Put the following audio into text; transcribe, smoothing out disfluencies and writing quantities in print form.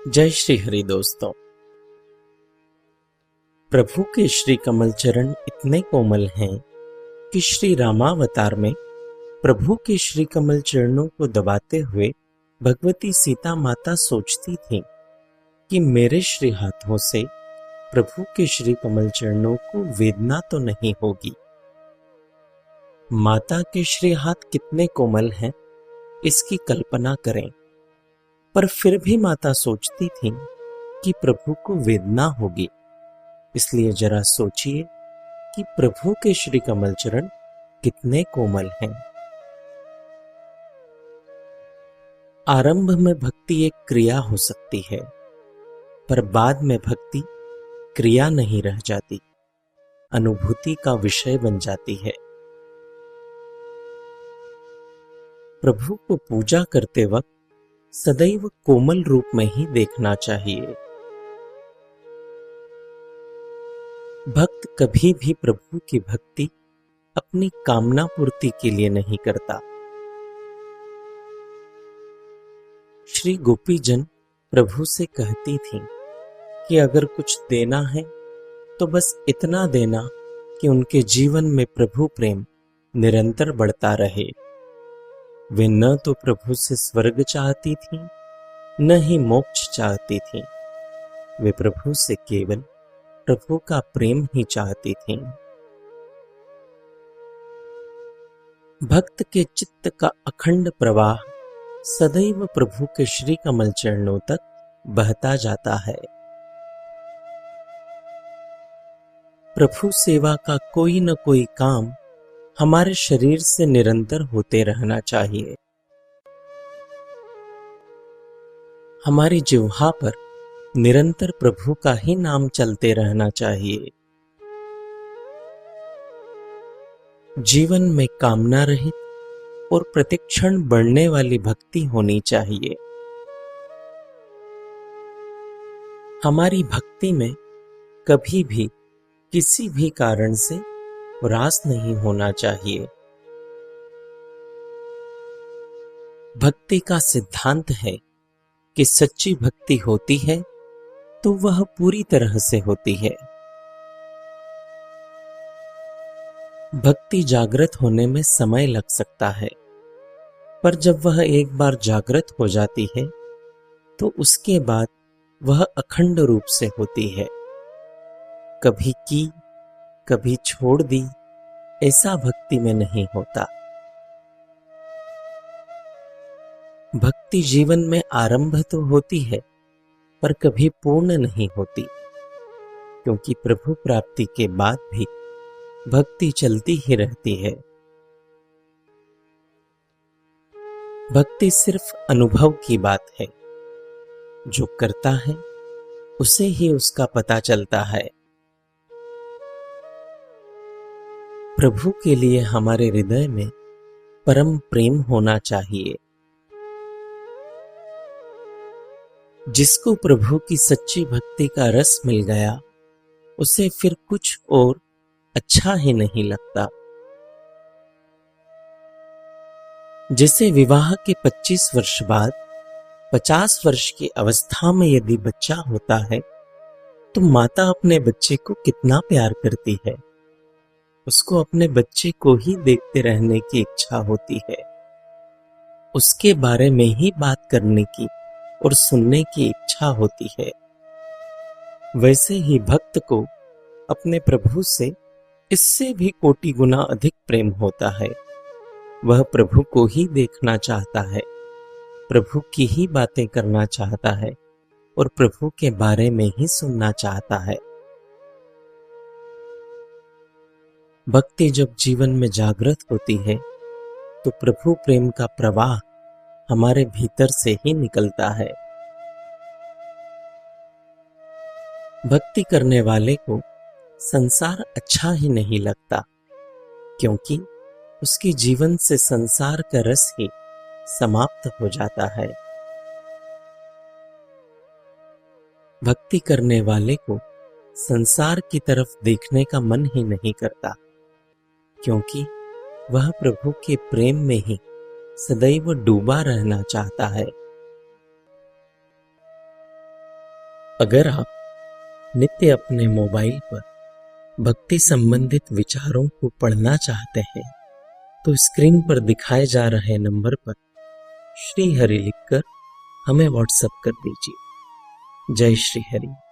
जय श्री हरि दोस्तों। प्रभु के श्री कमल चरण इतने कोमल हैं कि श्री रामावतार में प्रभु के श्री कमल चरणों को दबाते हुए भगवती सीता माता सोचती थीं कि मेरे श्री हाथों से प्रभु के श्री कमल चरणों को वेदना तो नहीं होगी। माता के श्री हाथ कितने कोमल हैं इसकी कल्पना करें, पर फिर भी माता सोचती थी कि प्रभु को वेदना होगी। इसलिए जरा सोचिए कि प्रभु के श्री कमल चरण कितने कोमल हैं। आरंभ में भक्ति एक क्रिया हो सकती है, पर बाद में भक्ति क्रिया नहीं रह जाती, अनुभूति का विषय बन जाती है। प्रभु को पूजा करते वक्त सदैव कोमल रूप में ही देखना चाहिए। भक्त कभी भी प्रभु की भक्ति अपनी कामना पूर्ति के लिए नहीं करता। श्री गोपी जन प्रभु से कहती थीं कि अगर कुछ देना है तो बस इतना देना कि उनके जीवन में प्रभु प्रेम निरंतर बढ़ता रहे। वे न तो प्रभु से स्वर्ग चाहती थीं, न ही मोक्ष चाहती थीं। वे प्रभु से केवल प्रभु का प्रेम ही चाहती थीं। भक्त के चित्त का अखंड प्रवाह सदैव प्रभु के श्री कमल चरणों तक बहता जाता है। प्रभु सेवा का कोई न कोई काम हमारे शरीर से निरंतर होते रहना चाहिए। हमारी जिह्वा पर निरंतर प्रभु का ही नाम चलते रहना चाहिए। जीवन में कामना रहित और प्रतिक्षण बढ़ने वाली भक्ति होनी चाहिए। हमारी भक्ति में कभी भी किसी भी कारण से ह्रास नहीं होना चाहिए। भक्ति का सिद्धांत है कि सच्ची भक्ति होती है तो वह पूरी तरह से होती है। भक्ति जागृत होने में समय लग सकता है, पर जब वह एक बार जागृत हो जाती है तो उसके बाद वह अखंड रूप से होती है। कभी की कभी छोड़ दी ऐसा भक्ति में नहीं होता। भक्ति जीवन में आरंभ तो होती है, पर कभी पूर्ण नहीं होती, क्योंकि प्रभु प्राप्ति के बाद भी भक्ति चलती ही रहती है। भक्ति सिर्फ अनुभव की बात है। जो करता है उसे ही उसका पता चलता है। प्रभु के लिए हमारे हृदय में परम प्रेम होना चाहिए। जिसको प्रभु की सच्ची भक्ति का रस मिल गया, उसे फिर कुछ और अच्छा ही नहीं लगता। जिसे विवाह के 25 वर्ष बाद 50 वर्ष की अवस्था में यदि बच्चा होता है, तो माता अपने बच्चे को कितना प्यार करती है। उसको अपने बच्चे को ही देखते रहने की इच्छा होती है। उसके बारे में ही बात करने की और सुनने की इच्छा होती है। वैसे ही भक्त को अपने प्रभु से इससे भी कोटि गुना अधिक प्रेम होता है। वह प्रभु को ही देखना चाहता है, प्रभु की ही बातें करना चाहता है और प्रभु के बारे में ही सुनना चाहता है। भक्ति जब जीवन में जागृत होती है तो प्रभु प्रेम का प्रवाह हमारे भीतर से ही निकलता है। भक्ति करने वाले को संसार अच्छा ही नहीं लगता, क्योंकि उसके जीवन से संसार का रस ही समाप्त हो जाता है। भक्ति करने वाले को संसार की तरफ देखने का मन ही नहीं करता, क्योंकि वह प्रभु के प्रेम में ही सदैव डूबा रहना चाहता है। अगर आप नित्य अपने मोबाइल पर भक्ति संबंधित विचारों को पढ़ना चाहते हैं तो स्क्रीन पर दिखाए जा रहे नंबर पर श्री हरि लिखकर हमें व्हाट्सएप कर दीजिए। जय श्री हरि।